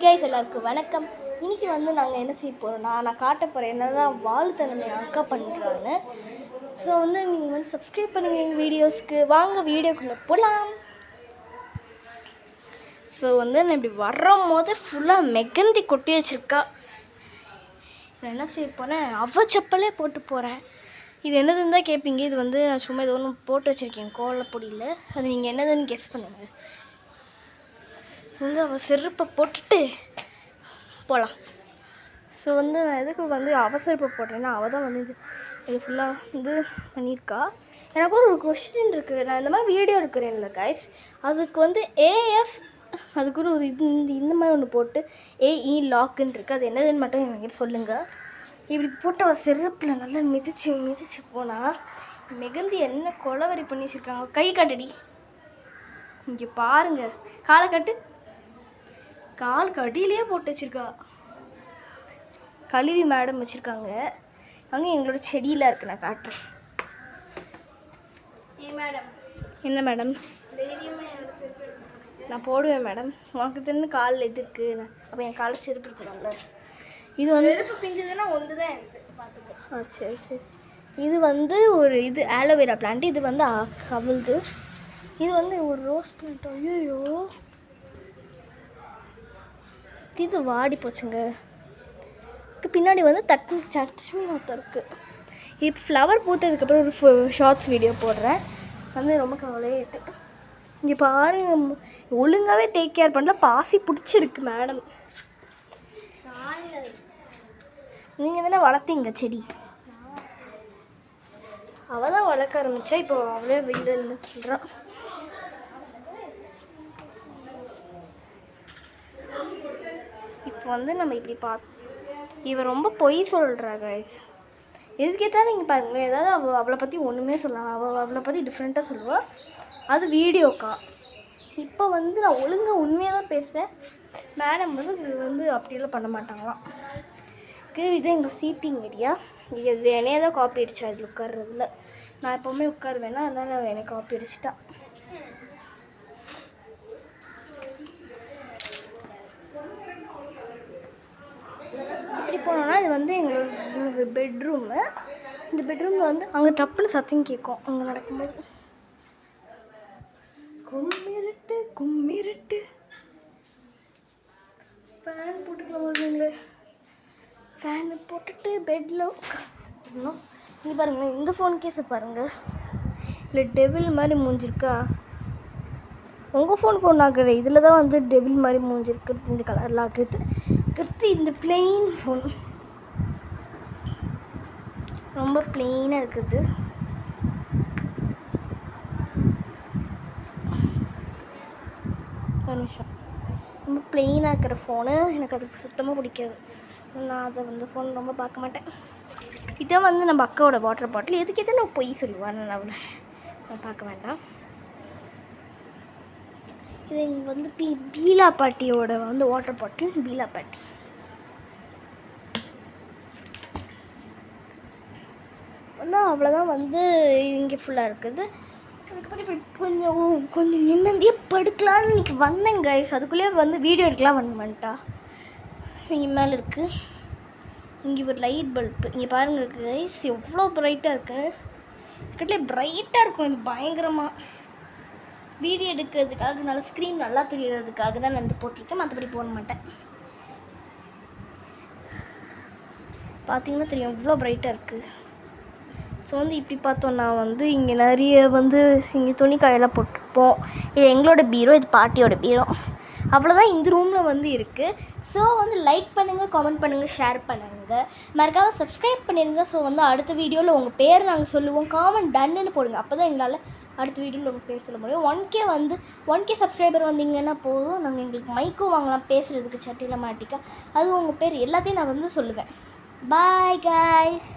Guys எல்லாருக்கும் வணக்கம். இன்றைக்கி வந்து நாங்கள் என்ன செய்ய போகிறோம்னா, நான் காட்ட போகிறேன் என்னதான் வாழ்த்தனமே அக்கா பண்ணுறாங்க. ஸோ வந்து நீங்கள் வந்து சப்ஸ்கிரைப் பண்ணுங்கள் எங்கள் வீடியோஸ்க்கு. வாங்க வீடியோக்குள்ளே போகலாம். ஸோ வந்து நான் இப்படி வரும் போது ஃபுல்லாக மெகந்தி கொட்டி வச்சுருக்கா. நான் என்ன செய்ய போகிறேன், அவ செப்பலே போட்டு போகிறேன். இது என்னதுன்னு தான் கேட்பீங்க. இது வந்து நான் சும்மா ஏதோ ஒன்று போட்டு வச்சுருக்கேன் கோலப்பொடியில். அது நீங்கள் என்னதுன்னு கெஸ் பண்ணுங்கள். வந்து அவள் செருப்பை போட்டுட்டு போகலாம். ஸோ வந்து நான் எதுக்கு வந்து அவசரப்பை போடுறேன்னா, அவள் தான் வந்து இது ஃபுல்லாக வந்து பண்ணியிருக்கா. எனக்கு ஒரு கொஸ்டின் இருக்குது. நான் இந்த மாதிரி வீடியோ எடுக்கிறேன்ல கைஸ், அதுக்கு வந்து ஏஎஃப் அதுக்கு ஒரு இது இந்த மாதிரி ஒன்று போட்டு ஏஇ லாக்குன்னு இருக்குது. அது என்னதுன்னு மட்டும் எனக்கு சொல்லுங்கள். இப்படி போட்டு அவள் செருப்பில் நல்லா மிதிச்சு போனால் மெகந்தி என்ன கொலவரி பண்ணி வச்சுருக்காங்க. கை காட்டடி, இங்கே பாருங்கள். காலை கட்டு, காலுக்கு அடியிலேயே போட்டு வச்சுருக்கா. கழுவி மேடம் வச்சுருக்காங்க. அங்கே எங்களோட செடியில் இருக்குது, நான் காட்டுறேன். மேடம் என்ன மேடம், நான் போடுவேன் மேடம். உனக்கு தெரிஞ்சு காலில் இது இருக்குது, அப்போ என் காலில் செருப்பு இருக்கணும்ல. இது வந்து செருப்பு பிஞ்சதுன்னா ஒன்று தான் இருக்குது, பார்த்துக்கோ. சரி. இது வந்து ஒரு இது ஆலோவேரா பிளான்ட். இது வந்து கவிழ்து. இது வந்து ஒரு ரோஸ் பிளான்ட். ஐயோ, இது வாடி போச்சுங்க. பின்னாடி வந்து சட்னி ஒருத்தர் இருக்குது. இப்போ ஃப்ளவர் பூத்ததுக்கப்புறம் ஒரு ஷார்ட்ஸ் வீடியோ போடுறேன். வந்து ரொம்ப கவலையாயிட்டு. இங்கே பாருங்க, ஒழுங்காகவே டேக் கேர் பண்ணல. பாசி பிடிச்சிருக்கு மேடம். நீங்கள் தானே வளர்த்தீங்க செடி. அவள் தான் வளர்க்க ஆரம்பித்தா. இப்போ அவளே வீடுன்னு சொல்கிறான். இப்போ வந்து நம்ம இப்படி இவன் ரொம்ப பொய் சொல்கிறா கைஸ். எதுக்கேற்றாலும் நீங்கள் பாருங்களேன், ஏதாவது அவளை பற்றி ஒன்றுமே சொல்லலாம். அவளை பற்றி டிஃப்ரெண்ட்டாக சொல்லுவாள். அது வீடியோக்கா. இப்போ வந்து நான் ஒழுங்காக உண்மையாக தான் பேசுகிறேன். மேடம் வந்து இது வந்து அப்படியெல்லாம் பண்ண மாட்டாங்களாம். இது எங்கள் சீட்டிங் ஏரியா. இது என்னையே தான் காப்பி அடித்தா இதில் உட்கார்றதுல. நான் எப்போவுமே உட்காருவேன்னா, அதனால் என்னை காப்பி அடிச்சிட்டா. இப்படி போனோன்னா இது வந்து எங்களோட பெட்ரூமு. இந்த பெட்ரூமில் வந்து அங்கே டப்புன்னு சத்தம் கேட்கும் அங்கே நடக்கும்போது. கும்மிருட்டு ஃபேன் போட்டுக்கலாம் வருவீங்களே. ஃபேனை போட்டுட்டு பெட்டில் உட்காரணும். இங்கே பாருங்கள், இந்த ஃபோன் கேஸை பாருங்கள். இல்லை டெவில் மாதிரி மூஞ்சிருக்கா. உங்கள் ஃபோனுக்கு ஒன்று ஆகுது. இதில் தான் வந்து டெவில் மாதிரி மூஞ்சிருக்கிறது. இந்த கலரில் ஆகுது. இந்த பிளெயின் ஃபோன் ரொம்ப பிளெயினாக இருக்குது. ஒரு நிமிஷம். ரொம்ப பிளெயினாக இருக்கிற ஃபோனு எனக்கு அது சுத்தமாக பிடிக்காது. நான் அதை வந்து ஃபோன் ரொம்ப பார்க்க மாட்டேன். இதான் வந்து நம்ம அக்காவோட வாட்டர் பாட்டில். எதுக்கு எதில் பொய் சொல்லுவாள், நான் அவளை பார்க்க வேண்டாம். இது இங்கே வந்து பீலா பாட்டியோட வந்து வாட்டர் பாட்டில். பீலா பாட்டி வந்து அவ்வளோதான் வந்து இங்கே ஃபுல்லாக இருக்குது. அதுக்கப்புறம் இப்படி கொஞ்சம் நிம்மதியாக படுக்கலான்னு இன்றைக்கி வந்தேன் கைஸ். அதுக்குள்ளேயே வந்து வீடியோ எடுக்கலாம் வந்துட்டா. இங்கே மேலே இருக்குது. இங்கே ஒரு லைட் பல்ப்பு. இங்கே பாருங்கள் கைஸ், எவ்வளோ ப்ரைட்டாக இருக்குது. கிட்டே ப்ரைட்டாக இருக்கும். இது பயங்கரமாக வீடியோ எடுக்கிறதுக்காக, நல்லா ஸ்க்ரீன் நல்லா தெரியறதுக்காக தான் நான் வந்து போட்டிருக்கேன். மற்றபடி போட மாட்டேன். பார்த்தீங்கன்னா தெரியும் எவ்வளோ ப்ரைட்டாக இருக்குது. ஸோ வந்து இப்படி பார்த்தோன்னா வந்து இங்கே நிறைய வந்து இங்கே துணி காயெல்லாம் போட்டிருப்போம். இது எங்களோட பீரோ, இது பாட்டியோட பீரோ. அவ்வளோதான் இந்த ரூமில் வந்து இருக்குது. ஸோ வந்து லைக் பண்ணுங்கள், கமெண்ட் பண்ணுங்கள், ஷேர் பண்ணுங்கள், மறக்காமல் சப்ஸ்கிரைப் பண்ணிடுங்க. ஸோ வந்து அடுத்த வீடியோவில் உங்கள் பேர் நாங்கள் சொல்லுவோம். காமெண்ட் டன்னுன்னு போடுங்க. அப்போ தான் எங்களால் அடுத்த வீடியோவில் உங்கள் பேர் சொல்ல முடியும். 1K சப்ஸ்கிரைபர் வந்தீங்கன்னா போதும், நாங்கள் எங்களுக்கு மைக்கும் வாங்கலாம் பேசுகிறதுக்கு சட்டியில் மாட்டிக்கா. அது உங்கள் பேர் எல்லாத்தையும் நான் வந்து சொல்லுவேன். Bye guys.